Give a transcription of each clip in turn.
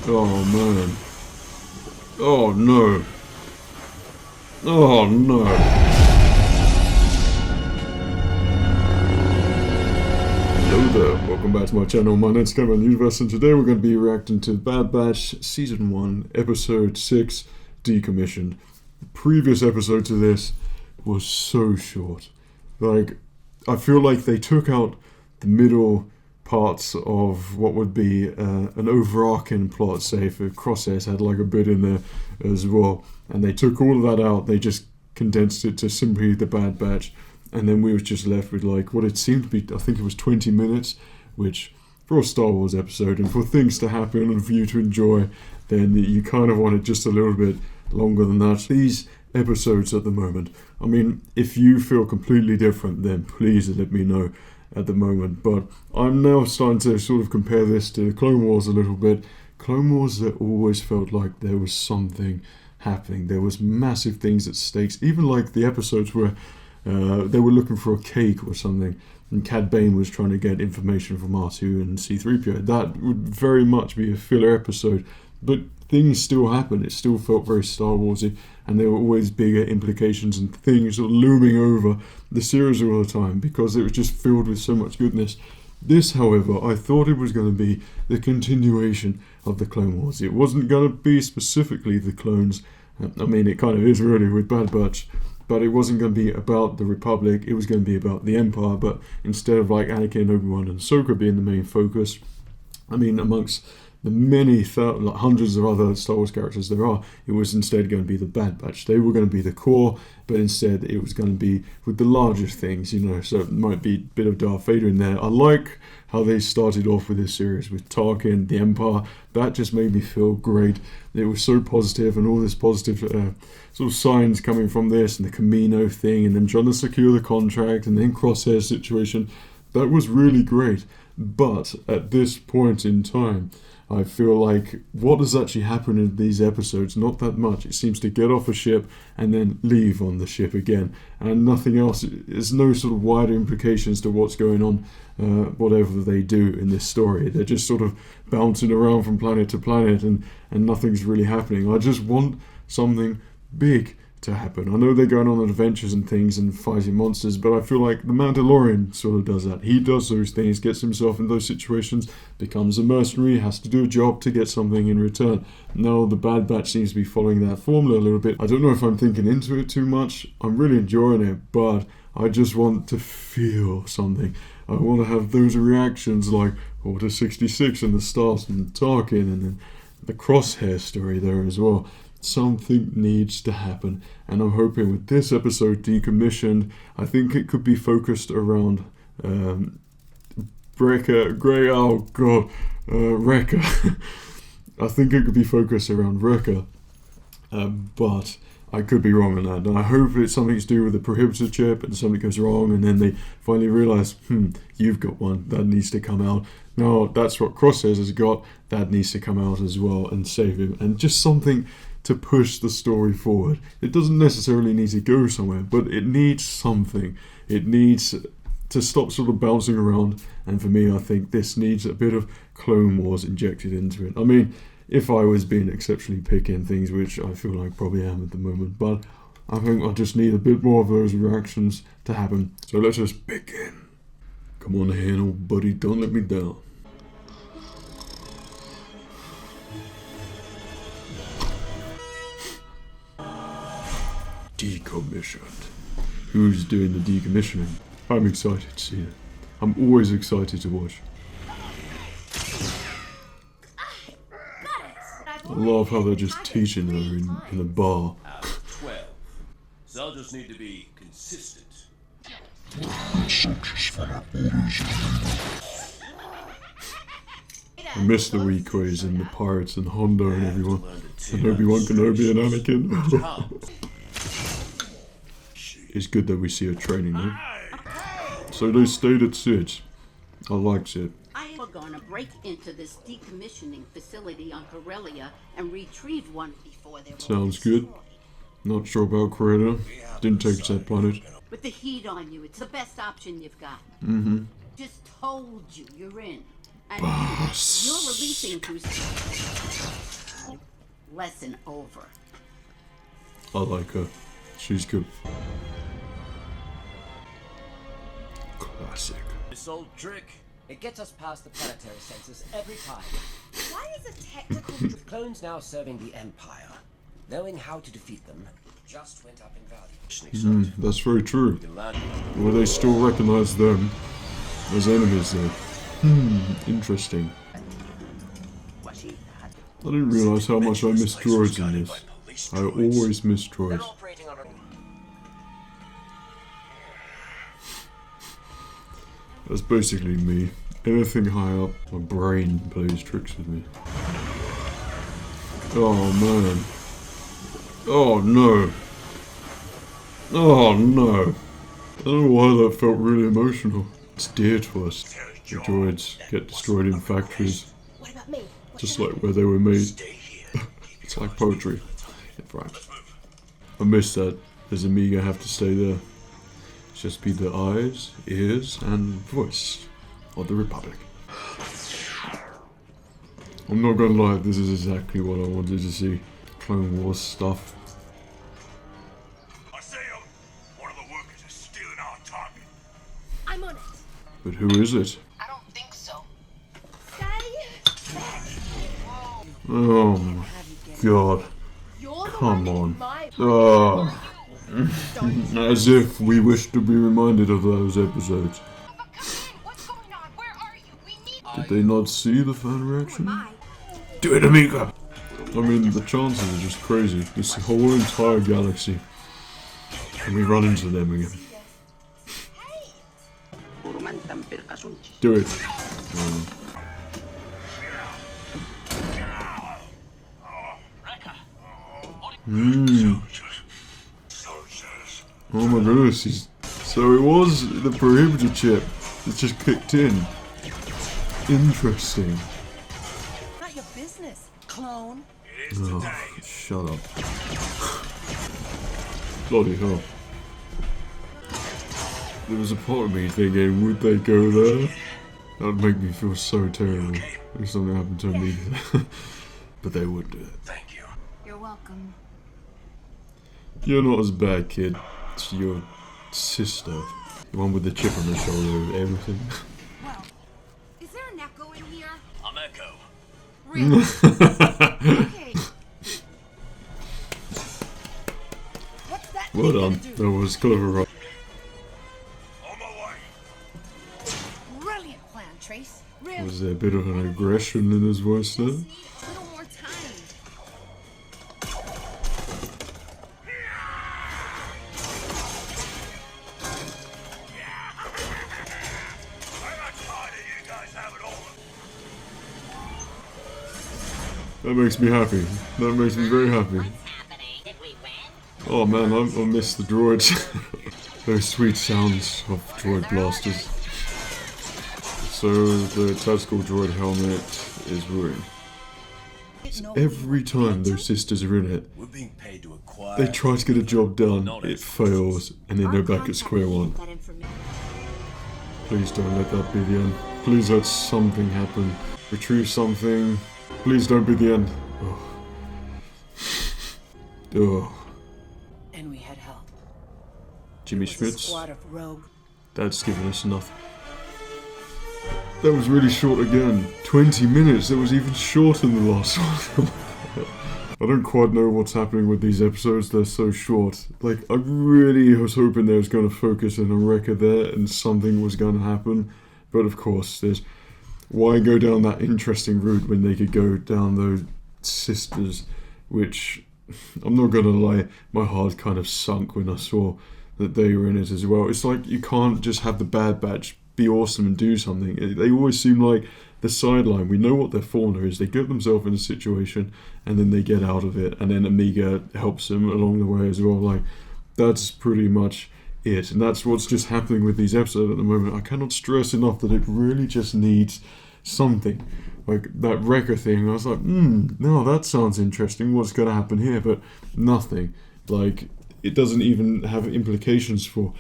Oh man. Oh no. Oh no. Hello there, welcome back to my channel. My name's Skyman Universe, and today we're going to be reacting to Bad Batch Season 1, Episode 6, Decommissioned. The previous episode to this was so short. Like, I feel like they took out the middle parts of what would be an overarching plot, say if Crosshairs had like a bit in there as well, and they took all of that out. They just condensed it to simply the Bad Batch, and then we were just left with like what it seemed to be, I think it was 20 minutes, which for a Star Wars episode and for things to happen and for you to enjoy, then you kind of want it just a little bit longer than that. These episodes at the moment, I mean, if you feel completely different, then please let me know at the moment, but I'm now starting to sort of compare this to Clone Wars a little bit. Clone Wars, that always felt like there was something happening. There was massive things at stakes, even like the episodes where they were looking for a cake or something, and Cad Bane was trying to get information from R2 and C-3PO. That would very much be a filler episode, but things still happened. It still felt very Star Warsy, and there were always bigger implications and things sort of looming over the series all the time because it was just filled with so much goodness. This, however, I thought it was going to be the continuation of the Clone Wars. It wasn't going to be specifically the clones. I mean, it kind of is really with Bad Batch, but it wasn't going to be about the Republic. It was going to be about the Empire, but instead of like Anakin, Obi-Wan, and Ahsoka being the main focus, I mean, amongst the many like hundreds of other Star Wars characters there are, it was instead going to be the Bad Batch. They were going to be the core, but instead it was going to be with the larger things, you know, so it might be a bit of Darth Vader in there. I like how they started off with this series with Tarkin, the Empire. That just made me feel great. It was so positive, and all this positive sort of signs coming from this, and the Camino thing, and then trying to secure the contract, and then Crosshair situation. That was really great. But at this point in time, I feel like what has actually happened in these episodes, not that much. It seems to get off a ship and then leave on the ship again, and nothing else. There's no sort of wider implications to what's going on, whatever they do in this story. They're just sort of bouncing around from planet to planet, and nothing's really happening. I just want something big to happen. I know they're going on adventures and things and fighting monsters, but I feel like the Mandalorian sort of does that. He does those things, gets himself in those situations, becomes a mercenary, has to do a job to get something in return. Now the Bad Batch seems to be following that formula a little bit. I don't know if I'm thinking into it too much. I'm really enjoying it, but I just want to feel something. I want to have those reactions like Order 66 and the stars and Tarkin, and then the Crosshair story there as well. Something needs to happen, and I'm hoping with this episode, Decommissioned, I think it could be focused around Wrecker. I think it could be focused around Wrecker, but I could be wrong on that. And I hope it's something to do with the prohibitor chip, and something goes wrong, and then they finally realise, you've got one, that needs to come out. No, that's what Crosshairs has got, that needs to come out as well and save him, and just something to push the story forward. It doesn't necessarily need to go somewhere, but it needs something. It needs to stop sort of bouncing around, and for me, I think this needs a bit of Clone Wars injected into it. I mean, if I was being exceptionally picky and things, which I feel like probably am at the moment, but I think I just need a bit more of those reactions to happen. So let's just begin. Come on here, old buddy, don't let me down. Decommissioned. Who's doing the decommissioning? I'm excited to see it. I'm always excited to watch. I love how they're just teaching her in a bar. 12. So I'll just need to be consistent. I miss the Weequays and the pirates and Hondo and everyone. And Obi-Wan Kenobi and Anakin. It's good that we see her training though. So they stayed at Sid's. I like Sid. We're gonna break into this decommissioning facility on Corellia and retrieve one before they're Sounds good. Not sure about Corellia. Didn't take us that planet. With the heat on you, it's the best option you've got. Mm-hmm. Just told you, you're in. And Boss. you're releasing too soon. Lesson over. I like her. She's good. Classic. This old trick. It gets us past the planetary census every time. Why is a technical With clones now serving the Empire, knowing how to defeat them just went up in value. That's very true. Can land. Will they still recognize them as enemies though? Interesting. I didn't realize how much I miss droids in this. I always miss droids. Operating on a That's basically me. Anything high up, my brain plays tricks with me. Oh man. Oh no. Oh no. I don't know why that felt really emotional. It's dear to us. The droids get destroyed in factories, What about me? just like where they were made. It's like poetry. Yeah, right. I miss that. Does Amiga have to stay there? Just be the eyes, ears, and voice of the Republic. I'm not gonna lie, this is exactly what I wanted to see. Clone Wars stuff. I say one of the workers is stealing our target. I'm on it. But who is it? I don't think so. Daddy? Oh my god. You're the Come one in on. my Oh. As if we wish to be reminded of those episodes. What's going on? Where are you? We need Did they not see the fan reaction? my Do it, Amiga! I mean, the chances are just crazy. This whole entire galaxy. And we run into them again. Do it. Oh my goodness, so it was the prohibitor chip that just kicked in. Interesting. not your business, clone. Oh, shut up. Bloody hell. There was a part of me thinking, would they go there? That would make me feel so terrible if something happened to me. But they would do it. Thank you. You're welcome. You're not as bad, kid. It's your sister. The one with the chip on her shoulder, everything. Well, is there an echo in here? I'm Echo. Really? Okay. What's that Well thing done. gonna do? That was clever, right? On my way. Brilliant plan, Trace. Really? Was there a bit of an aggression in his voice there? Just need a little more time. I'm not tired of you guys having all That makes me happy. That makes me very happy. Oh man, I miss the droids. Those sweet sounds of droid blasters. So the tactical droid helmet is ruined. Every time those sisters are in it, We're being paid to acquire. they try to get a job done, it fails, and then they're back at square one. That information. Please don't let that be the end. Please let something happen. Retrieve something. Please don't be the end. Oh. Oh. and we had help. Jimmy It was a Schmitz. squad of rogue. That's given us enough. That was really short again. 20 minutes. That was even shorter than the last one. I don't quite know what's happening with these episodes. They're so short. Like, I really was hoping they was going to focus in on Wrecker there and something was going to happen. But of course, there's... Why go down that interesting route when they could go down those sisters, which... I'm not going to lie, my heart kind of sunk when I saw that they were in it as well. It's like you can't just have the Bad Batch be awesome and do something. They always seem like the sideline. We know what their formula is. They get themselves in a situation and then they get out of it, and then Amiga helps them along the way as well. Like, that's pretty much it, and that's what's just happening with these episodes at the moment. I cannot stress enough that it really just needs something. Like that Wrecker thing, I was like, no, that sounds interesting. What's going to happen here? But nothing. Like, it doesn't even have implications for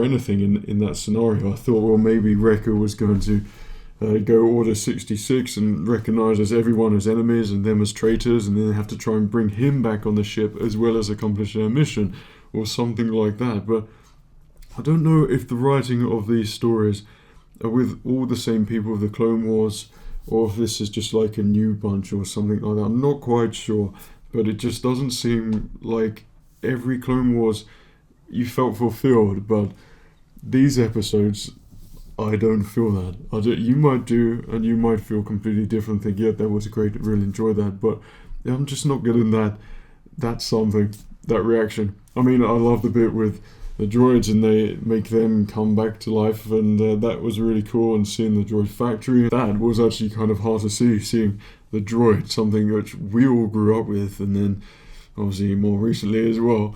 anything in that scenario. I thought, well, maybe Wrecker was going to go Order 66 and recognizes everyone as enemies and them as traitors, and then they have to try and bring him back on the ship as well as accomplish their mission, or something like that. But I don't know if the writing of these stories are with all the same people of the Clone Wars, or if this is just like a new bunch or something like that. I'm not quite sure, but it just doesn't seem like every Clone Wars you felt fulfilled, but these episodes, I don't feel that. You might do, and you might feel completely different, think, yeah, that was great, really enjoyed that, but yeah, I'm just not getting that reaction. I mean, I love the bit with the droids and they make them come back to life, and that was really cool, and seeing the droid factory, that was actually kind of hard to see, seeing the droid, something which we all grew up with, and then obviously more recently as well.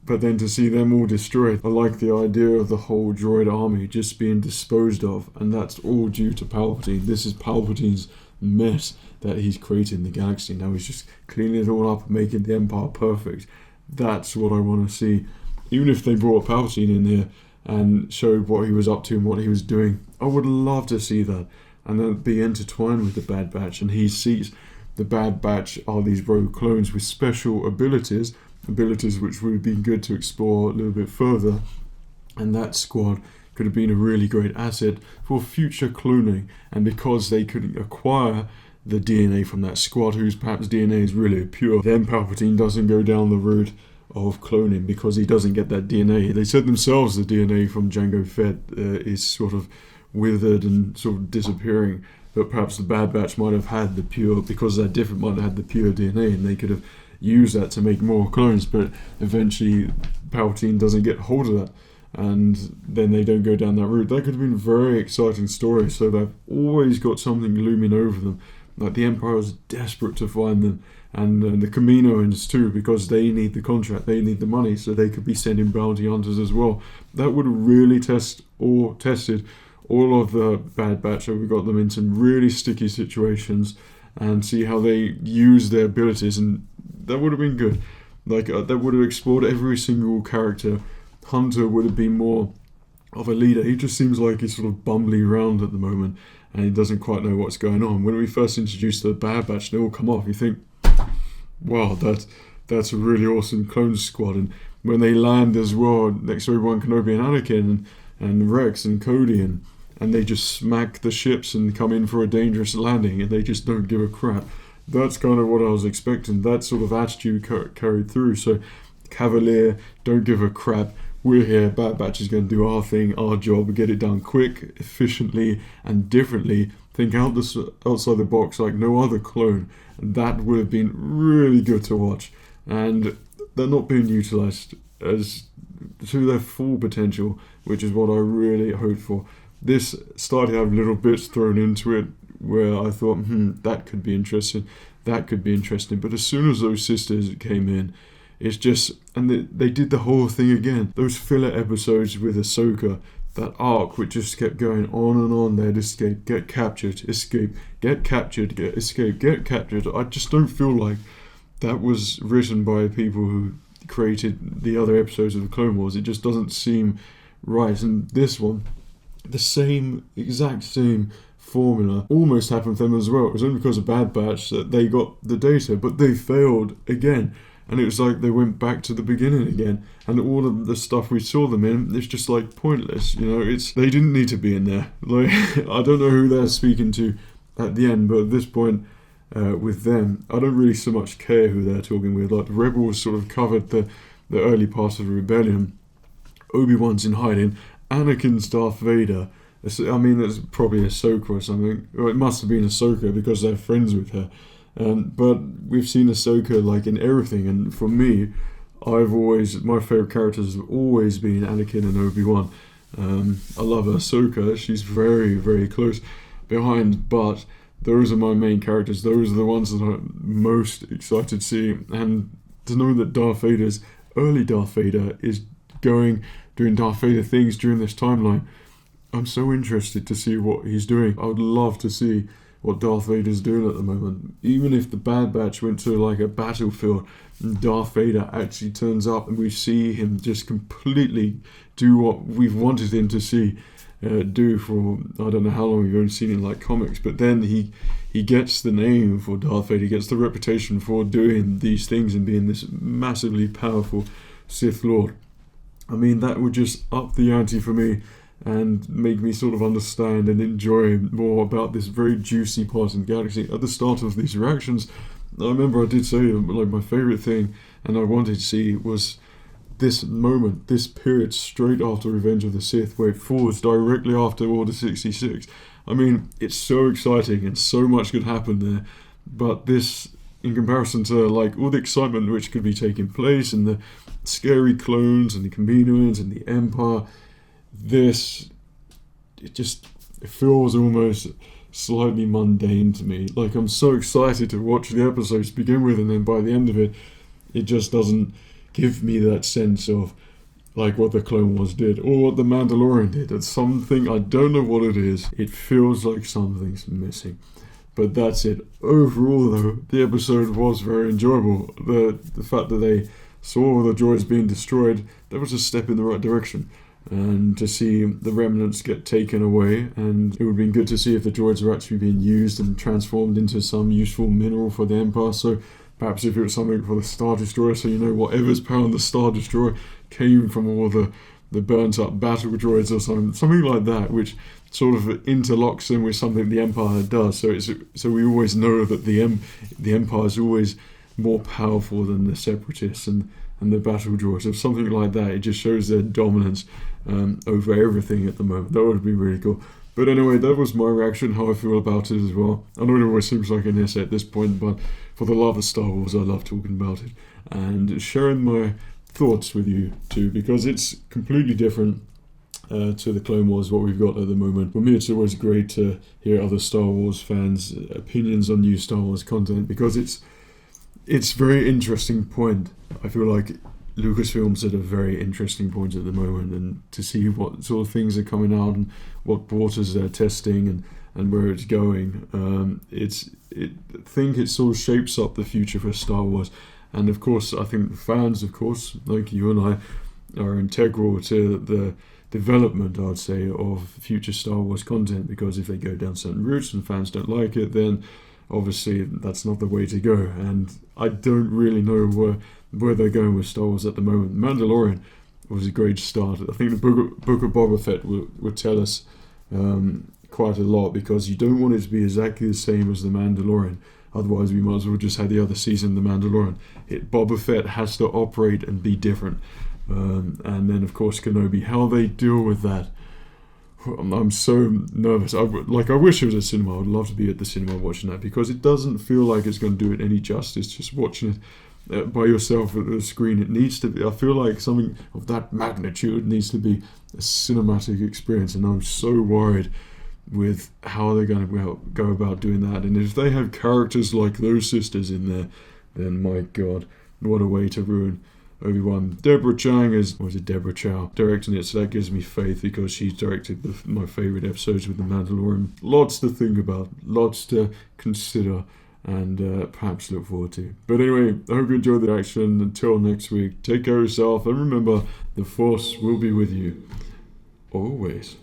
But then to see them all destroyed, I like the idea of the whole droid army just being disposed of, and that's all due to Palpatine. This is Palpatine's mess that he's created in the galaxy. Now he's just cleaning it all up, making the Empire perfect. That's what I want to see. Even if they brought Palpatine in here and showed what he was up to and what he was doing, I would love to see that, and then be intertwined with the Bad Batch, and he sees the Bad Batch are these rogue clones with special abilities which would be good to explore a little bit further, and that squad could have been a really great asset for future cloning. And because they could acquire the DNA from that squad, whose perhaps DNA is really pure, then Palpatine doesn't go down the route of cloning because he doesn't get that DNA. They said themselves the DNA from Jango Fett is sort of withered and sort of disappearing, but perhaps the Bad Batch might have had the pure, because they're different, might have had the pure DNA, and they could have use that to make more clones. But eventually Palpatine doesn't get hold of that, and then they don't go down that route. That could have been a very exciting story. So they've always got something looming over them, like the Empire is desperate to find them, and the Kaminoans too, because they need the contract, they need the money, so they could be sending bounty hunters as well. That would have really tested all of the Bad Batch, so we got them in some really sticky situations, and see how they use their abilities, and that would have been good. Like that would have explored every single character. Hunter would have been more of a leader. He just seems like he's sort of bumbling around at the moment, and he doesn't quite know what's going on. When we first introduced the Bad Batch, they all come off. You think, wow, that's a really awesome clone squad. And when they land as well next to Obi-Wan Kenobi and Anakin and Rex and Cody, and they just smack the ships and come in for a dangerous landing, and they just don't give a crap. That's kind of what I was expecting. That sort of attitude carried through. So, cavalier, don't give a crap. We're here. Bad Batch is going to do our thing, our job, get it done quick, efficiently, and differently. Think outside the box like no other clone. And that would have been really good to watch. And they're not being utilised as to their full potential, which is what I really hoped for. This started to have little bits thrown into it where I thought, that could be interesting, but as soon as those sisters came in, it's just, and they did the whole thing again. Those filler episodes with Ahsoka, that arc which just kept going on and on. They'd escape, get captured, escape, get captured, get escape, get captured. I just don't feel like that was written by people who created the other episodes of the Clone Wars. It just doesn't seem right. And this one, the exact same formula almost happened to them as well. It was only because of Bad Batch that they got the data, but they failed again, and it was like they went back to the beginning again, and all of the stuff we saw them in, it's just like pointless. They didn't need to be in there. Like, I don't know who they're speaking to at the end, but at this point with them, I don't really so much care who they're talking with. Like, the Rebels sort of covered the early part of the rebellion, Obi-Wan's in hiding, Anakin's Darth Vader. I mean, it's probably Ahsoka or something. Or it must have been Ahsoka because they're friends with her. But we've seen Ahsoka like in everything. And for me, my favourite characters have always been Anakin and Obi-Wan. I love Ahsoka. She's very, very close behind. But those are my main characters. Those are the ones that I'm most excited to see. And to know that early Darth Vader is doing Darth Vader things during this timeline. I'm so interested to see what he's doing. I would love to see what Darth Vader's doing at the moment. Even if the Bad Batch went to like a battlefield and Darth Vader actually turns up and we see him just completely do what we've wanted him to see do for, I don't know how long we've only seen in like comics, but then he gets the name for Darth Vader, he gets the reputation for doing these things and being this massively powerful Sith Lord. I mean, that would just up the ante for me and make me sort of understand and enjoy more about this very juicy part in the galaxy. At the start of these reactions, I remember I did say like my favourite thing and I wanted to see was this moment, this period straight after Revenge of the Sith, where it falls directly after Order 66. I mean, it's so exciting and so much could happen there, but this, in comparison to like all the excitement which could be taking place and the scary clones and the Kaminoans and the Empire, it feels almost slightly mundane to me. Like, I'm so excited to watch the episodes to begin with, and then by the end of it, it just doesn't give me that sense of like what the Clone Wars did or what the Mandalorian did. It's something, I don't know what it is. It feels like something's missing. But that's it. Overall though, the episode was very enjoyable. The fact that they saw the droids being destroyed, that was a step in the right direction. And to see the remnants get taken away, and it would have been good to see if the droids are actually being used and transformed into some useful mineral for the Empire. So perhaps if it was something for the Star Destroyer, so you know whatever's powering the Star Destroyer came from all the burnt up battle droids or something like that, which sort of interlocks them with something the Empire does. So we always know that the Empire is always more powerful than the Separatists and the battle droids. If something like that, it just shows their dominance over everything at the moment. That would be really cool. But anyway, that was my reaction, how I feel about it as well. I know it always seems like an essay at this point, but for the love of Star Wars, I love talking about it and sharing my thoughts with you too, because it's completely different to the Clone Wars, what we've got at the moment. For me, it's always great to hear other Star Wars fans' opinions on new Star Wars content, because it's very interesting point. I feel like Lucasfilm's at a very interesting point at the moment, and to see what sort of things are coming out and what waters they're testing and where it's going, I think it sort of shapes up the future for Star Wars. And of course, I think the fans, of course, like you and I, are integral to the development, I'd say, of future Star Wars content, because if they go down certain routes and fans don't like it, then obviously that's not the way to go. And I don't really know where they're going with Star Wars at the moment. Mandalorian was a great start. I think the Book of Boba Fett will tell us quite a lot, because you don't want it to be exactly the same as the Mandalorian. Otherwise, we might as well just have the other season, The Mandalorian. Boba Fett has to operate and be different. And then, of course, Kenobi. How they deal with that, I'm so nervous. I wish it was a cinema. I would love to be at the cinema watching that, because it doesn't feel like it's going to do it any justice just watching it by yourself at the screen. It needs to be, I feel like something of that magnitude needs to be a cinematic experience, and I'm so worried with how they're going to go about doing that. And if they have characters like those sisters in there, then my god, what a way to ruin Obi-Wan. Deborah Chow, directing it, so that gives me faith, because she's directed my favourite episodes with The Mandalorian. Lots to think about, lots to consider, and perhaps look forward to. But anyway, I hope you enjoyed the action. Until next week, take care of yourself, and remember, the Force will be with you always.